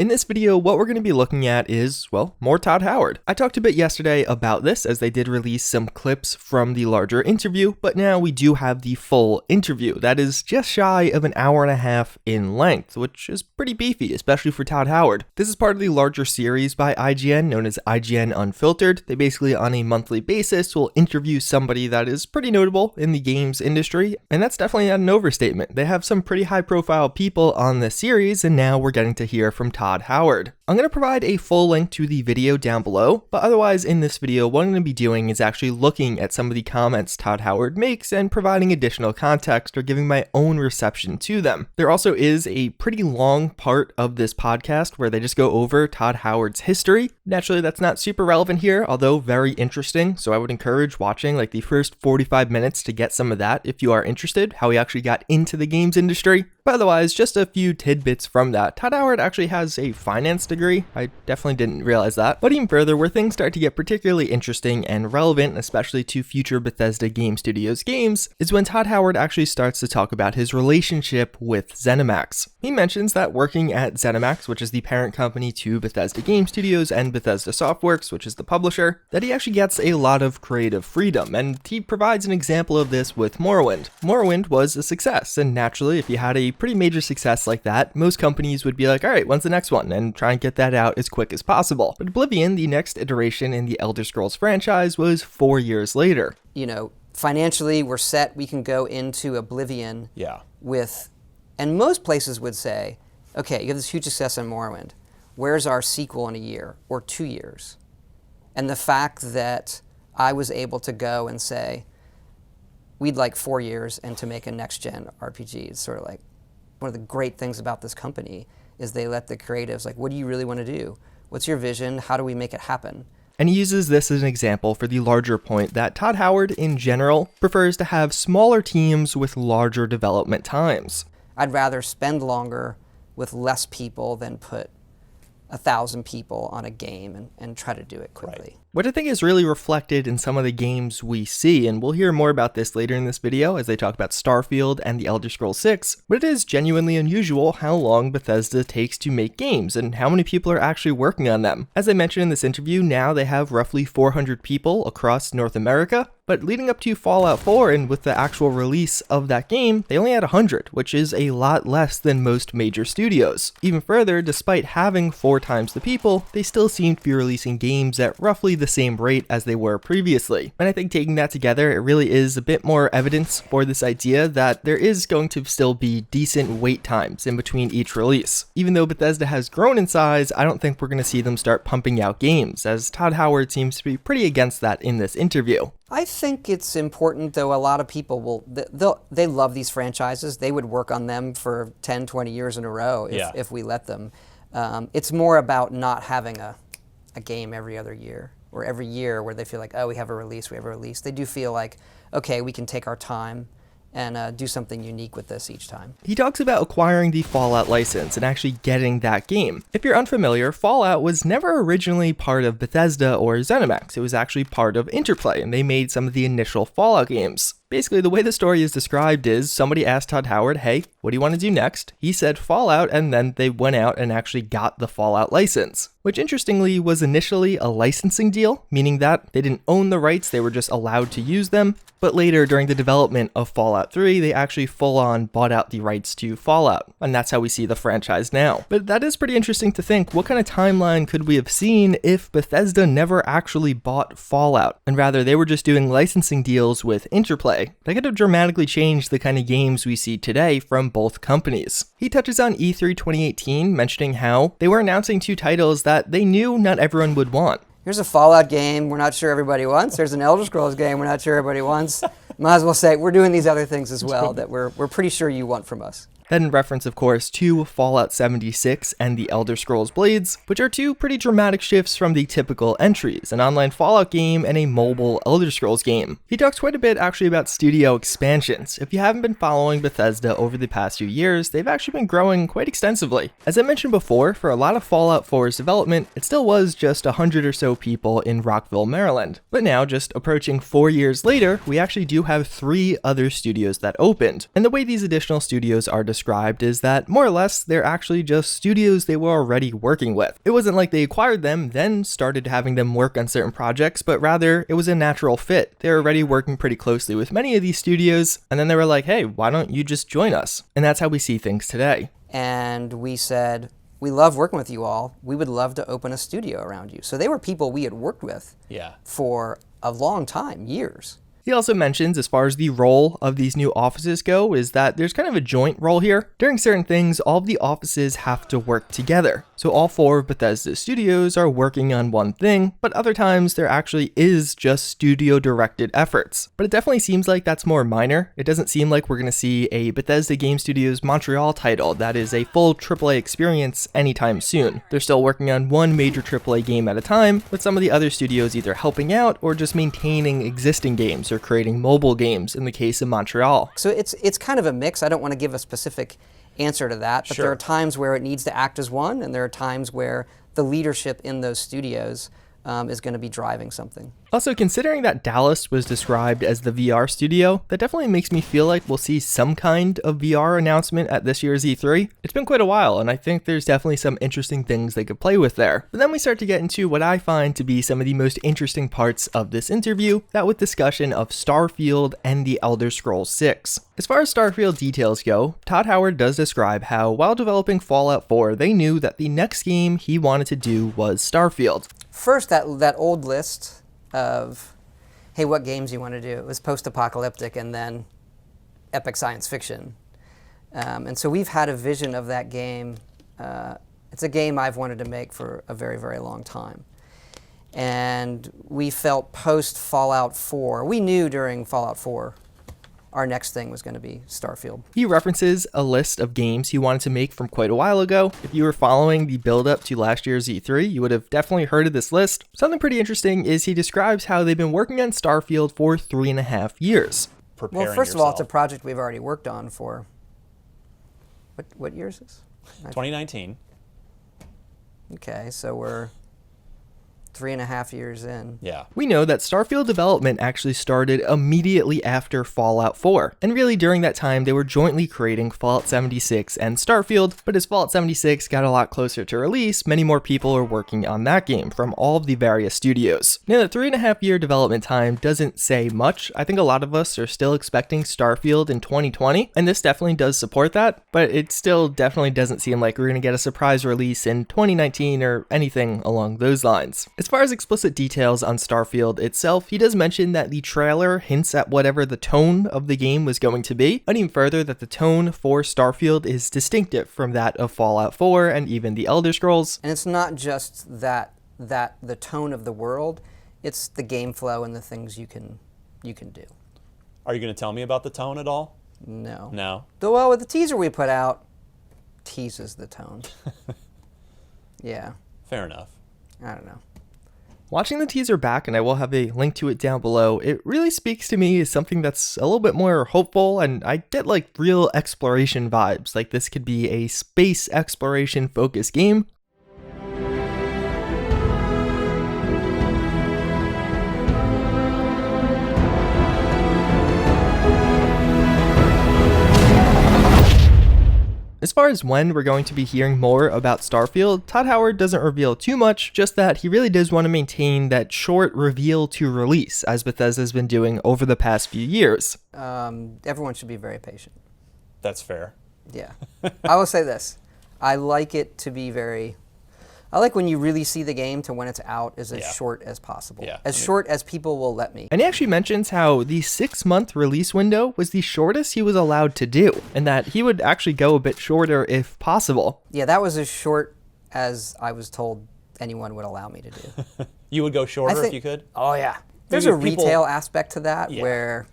In this video, what we're going to be looking at is, well, more Todd Howard. I talked a bit yesterday about this as they did release some clips from the larger interview, but now we do have the full interview that is just shy of an hour and a half in length, which is pretty beefy, especially for Todd Howard. This is part of the larger series by IGN known as IGN Unfiltered. They basically on a monthly basis will interview somebody that is pretty notable in the games industry, and that's definitely not an overstatement. They have some pretty high profile people on this series, and now we're getting to hear from Todd Howard. I'm going to provide a full link to the video down below, but otherwise in this video what I'm going to be doing is actually looking at some of the comments Todd Howard makes and providing additional context or giving my own reception to them. There also is a pretty long part of this podcast where they just go over Todd Howard's history. Naturally, that's not super relevant here, although very interesting, so I would encourage watching like the first 45 minutes to get some of that if you are interested, how he actually got into the games industry. But otherwise, just a few tidbits from that. Todd Howard actually has a finance degree. I definitely didn't realize that. But even further, where things start to get particularly interesting and relevant, especially to future Bethesda Game Studios games, is when Todd Howard actually starts to talk about his relationship with ZeniMax. He mentions that working at ZeniMax, which is the parent company to Bethesda Game Studios and Bethesda Softworks, which is the publisher, that he actually gets a lot of creative freedom, and he provides an example of this with Morrowind. Morrowind was a success, and naturally, if you had a pretty major success like that, most companies would be like, all right, when's the next one? And try and get that out as quick as possible. But Oblivion, the next iteration in the Elder Scrolls franchise, was 4 years later. You know, financially, we're set. We can go into Oblivion with, and most places would say, okay, you have this huge success in Morrowind. Where's our sequel in a year or 2 years? And the fact that I was able to go and say, we'd like 4 years and to make a next-gen RPG is sort of like one of the great things about this company is they let the creatives, like, what do you really want to do? What's your vision? How do we make it happen? And he uses this as an example for the larger point that Todd Howard, in general, prefers to have smaller teams with larger development times. I'd rather spend longer with less people than put 1,000 people on a game and try to do it quickly. Right. What I think is really reflected in some of the games we see, and we'll hear more about this later in this video as they talk about Starfield and the Elder Scrolls 6, but it is genuinely unusual how long Bethesda takes to make games and how many people are actually working on them. As I mentioned in this interview, now they have roughly 400 people across North America, but leading up to Fallout 4 and with the actual release of that game, they only had 100, which is a lot less than most major studios. Even further, despite having 4 times the people, they still seem to be releasing games at roughly the same rate as they were previously. And I think taking that together, it really is a bit more evidence for this idea that there is going to still be decent wait times in between each release. Even though Bethesda has grown in size, I don't think we're going to see them start pumping out games, as Todd Howard seems to be pretty against that in this interview. I think it's important, though. A lot of people they love these franchises. They would work on them for 10, 20 years in a row if we let them. It's more about not having a game every other year or every year where they feel like, oh, we have a release. They do feel like, okay, we can take our time and do something unique with this each time. He talks about acquiring the Fallout license and actually getting that game. If you're unfamiliar, Fallout was never originally part of Bethesda or ZeniMax. It was actually part of Interplay, and they made some of the initial Fallout games. Basically, the way the story is described is somebody asked Todd Howard, hey, what do you want to do next? He said Fallout, and then they went out and actually got the Fallout license, which interestingly was initially a licensing deal, meaning that they didn't own the rights, they were just allowed to use them. But later, during the development of Fallout 3, they actually full-on bought out the rights to Fallout, and that's how we see the franchise now. But that is pretty interesting to think, what kind of timeline could we have seen if Bethesda never actually bought Fallout, and rather they were just doing licensing deals with Interplay? That could have dramatically changed the kind of games we see today from both companies. He touches on E3 2018, mentioning how they were announcing 2 titles that they knew not everyone would want. Here's a Fallout game we're not sure everybody wants. There's an Elder Scrolls game we're not sure everybody wants. Might as well say we're doing these other things as well that we're pretty sure you want from us. That in reference, of course, to Fallout 76 and the Elder Scrolls Blades, which are 2 pretty dramatic shifts from the typical entries, an online Fallout game and a mobile Elder Scrolls game. He talks quite a bit actually about studio expansions. If you haven't been following Bethesda over the past few years, they've actually been growing quite extensively. As I mentioned before, for a lot of Fallout 4's development, it still was just 100 or so people in Rockville, Maryland. But now, just approaching 4 years later, we actually do have 3 other studios that opened. And the way these additional studios are described is that more or less they're actually just studios they were already working with. It wasn't like they acquired them, then started having them work on certain projects, but rather it was a natural fit. They were already working pretty closely with many of these studios, and then they were like, hey, why don't you just join us? And that's how we see things today. And we said, we love working with you all. We would love to open a studio around you. So they were people we had worked with for a long time, years. He also mentions, as far as the role of these new offices go, is that there's kind of a joint role here. During certain things, all of the offices have to work together. So all 4 of Bethesda's studios are working on one thing, but other times there actually is just studio-directed efforts. But it definitely seems like that's more minor. It doesn't seem like we're going to see a Bethesda Game Studios Montreal title that is a full AAA experience anytime soon. They're still working on one major AAA game at a time, with some of the other studios either helping out or just maintaining existing games or creating mobile games in the case of Montreal. So it's kind of a mix. I don't want to give a specific answer to that, but there are times where it needs to act as one, and there are times where the leadership in those studios is going to be driving something. Also, considering that Dallas was described as the VR studio, that definitely makes me feel like we'll see some kind of VR announcement at this year's E3. It's been quite a while, and I think there's definitely some interesting things they could play with there. But then we start to get into what I find to be some of the most interesting parts of this interview, that with discussion of Starfield and the Elder Scrolls 6. As far as Starfield details go, Todd Howard does describe how, while developing Fallout 4, they knew that the next game he wanted to do was Starfield. First, that old list of, hey, what games you want to do? It was post-apocalyptic and then epic science fiction. And so we've had a vision of that game. It's a game I've wanted to make for a very, very long time. And we felt post-Fallout 4, we knew during Fallout 4, our next thing was going to be Starfield. He references a list of games he wanted to make from quite a while ago. If you were following the build-up to last year's E3, you would have definitely heard of this list. Something pretty interesting is he describes how they've been working on Starfield for 3.5 years. Well, first of all, it's a project we've already worked on for, what year is this? 2019. Okay, so we're 3.5 years in. Yeah. We know that Starfield development actually started immediately after Fallout 4, and really during that time they were jointly creating Fallout 76 and Starfield, but as Fallout 76 got a lot closer to release, many more people are working on that game from all of the various studios. Now, the 3.5-year development time doesn't say much. I think a lot of us are still expecting Starfield in 2020, and this definitely does support that, but it still definitely doesn't seem like we're going to get a surprise release in 2019 or anything along those lines. As far as explicit details on Starfield itself, he does mention that the trailer hints at whatever the tone of the game was going to be, and even further that the tone for Starfield is distinctive from that of Fallout 4 and even the Elder Scrolls. And it's not just that the tone of the world, it's the game flow and the things you can do. Are you going to tell me about the tone at all? No. No? Well, with the teaser we put out, teases the tone. Yeah. Fair enough. I don't know. Watching the teaser back, and I will have a link to it down below, it really speaks to me as something that's a little bit more hopeful, and I get like real exploration vibes, like this could be a space exploration focused game. As far as when we're going to be hearing more about Starfield, Todd Howard doesn't reveal too much, just that he really does want to maintain that short reveal to release, as Bethesda's been doing over the past few years. Everyone should be very patient. That's fair. Yeah. I will say this. I like it to be I like when you really see the game to when it's out is as short as possible. Yeah. As short as people will let me. And he actually mentions how the 6-month release window was the shortest he was allowed to do, and that he would actually go a bit shorter if possible. Yeah, that was as short as I was told anyone would allow me to do. You would go shorter if you could? Oh, yeah. There's a retail aspect to that where,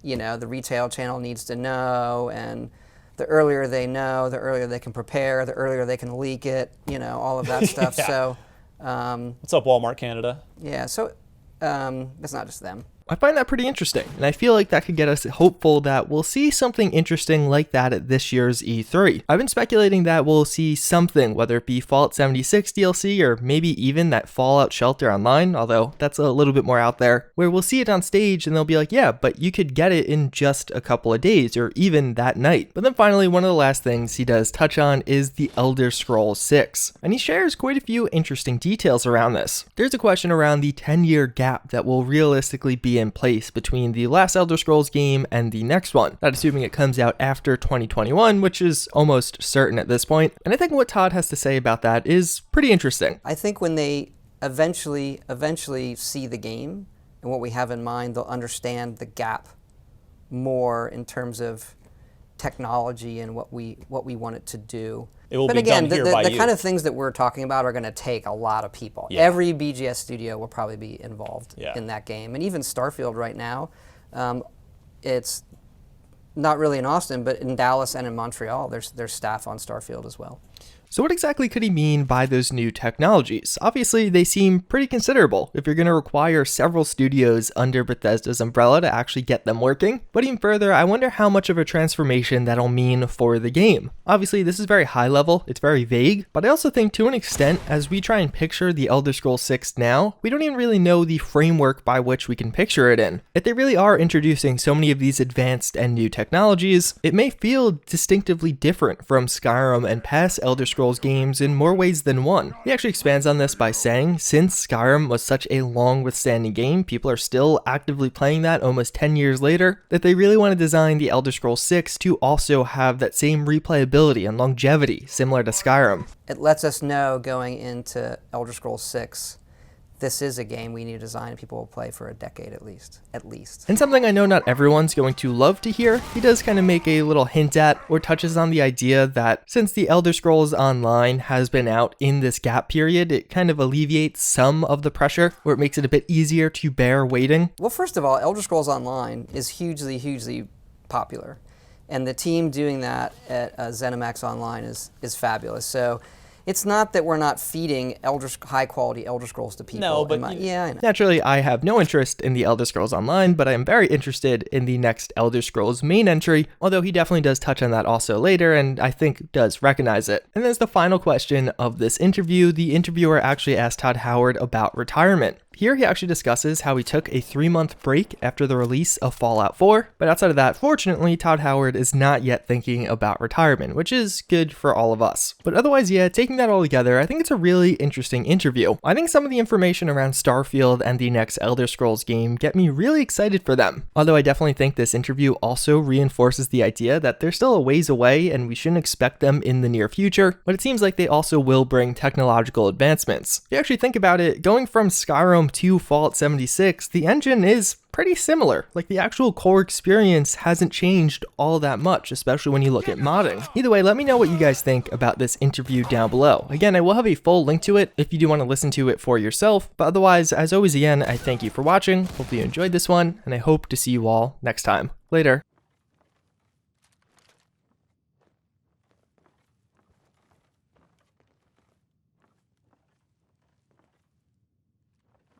the retail channel needs to know, and the earlier they know, the earlier they can prepare, the earlier they can leak it, all of that stuff. So, what's up, Walmart Canada? Yeah, so it's not just them. I find that pretty interesting, and I feel like that could get us hopeful that we'll see something interesting like that at this year's E3. I've been speculating that we'll see something, whether it be Fallout 76 DLC or maybe even that Fallout Shelter Online, although that's a little bit more out there, where we'll see it on stage and they'll be like, yeah, but you could get it in just a couple of days or even that night. But then finally, one of the last things he does touch on is the Elder Scrolls 6, and he shares quite a few interesting details around this. There's a question around the 10-year gap that will realistically be in place between the last Elder Scrolls game and the next one, not assuming it comes out after 2021, which is almost certain at this point. And I think what Todd has to say about that is pretty interesting. I think when they eventually see the game and what we have in mind, they'll understand the gap more in terms of technology and what we want it to do. It will but be again, done here by the you. kind of things that we're talking about are going to take a lot of people. Yeah. Every BGS studio will probably be involved Yeah. in that game. And even Starfield right now, it's not really in Austin, but in Dallas and in Montreal, there's staff on Starfield as well. So what exactly could he mean by those new technologies? Obviously, they seem pretty considerable if you're going to require several studios under Bethesda's umbrella to actually get them working. But even further, I wonder how much of a transformation that'll mean for the game. Obviously, this is very high level, it's very vague, but I also think to an extent, as we try and picture the Elder Scrolls 6 now, we don't even really know the framework by which we can picture it in. If they really are introducing so many of these advanced and new technologies, it may feel distinctively different from Skyrim and past Elder Scrolls games in more ways than one. He actually expands on this by saying, since Skyrim was such a long withstanding game, people are still actively playing that almost 10 years later, that they really want to design the Elder Scrolls 6 to also have that same replayability and longevity similar to Skyrim. It lets us know going into Elder Scrolls 6, this is a game we need to design and people will play for a decade at least. And something I know not everyone's going to love to hear, he does kind of make a little hint at or touches on the idea that since the Elder Scrolls Online has been out in this gap period, it kind of alleviates some of the pressure, or it makes it a bit easier to bear waiting. Well, first of all, Elder Scrolls Online is hugely popular. And the team doing that at ZeniMax Online is fabulous. So it's not that we're not feeding high-quality Elder Scrolls to people. No, but yeah, I know. Naturally, I have no interest in the Elder Scrolls Online, but I am very interested in the next Elder Scrolls main entry, although he definitely does touch on that also later, and I think does recognize it. And as the final question of this interview, the interviewer actually asked Todd Howard about retirement. Here he actually discusses how he took a 3-month break after the release of Fallout 4, but outside of that, fortunately, Todd Howard is not yet thinking about retirement, which is good for all of us. But otherwise, yeah, taking that all together, I think it's a really interesting interview. I think some of the information around Starfield and the next Elder Scrolls game get me really excited for them. Although I definitely think this interview also reinforces the idea that they're still a ways away and we shouldn't expect them in the near future, but it seems like they also will bring technological advancements. If you actually think about it, going from Skyrim to Fallout 76, the engine is pretty similar. Like, the actual core experience hasn't changed all that much, especially when you look at modding. Either way, let me know what you guys think about this interview down below. Again, I will have a full link to it if you do want to listen to it for yourself, but otherwise, as always, again, I thank you for watching. Hopefully you enjoyed this one, and I hope to see you all next time. Later.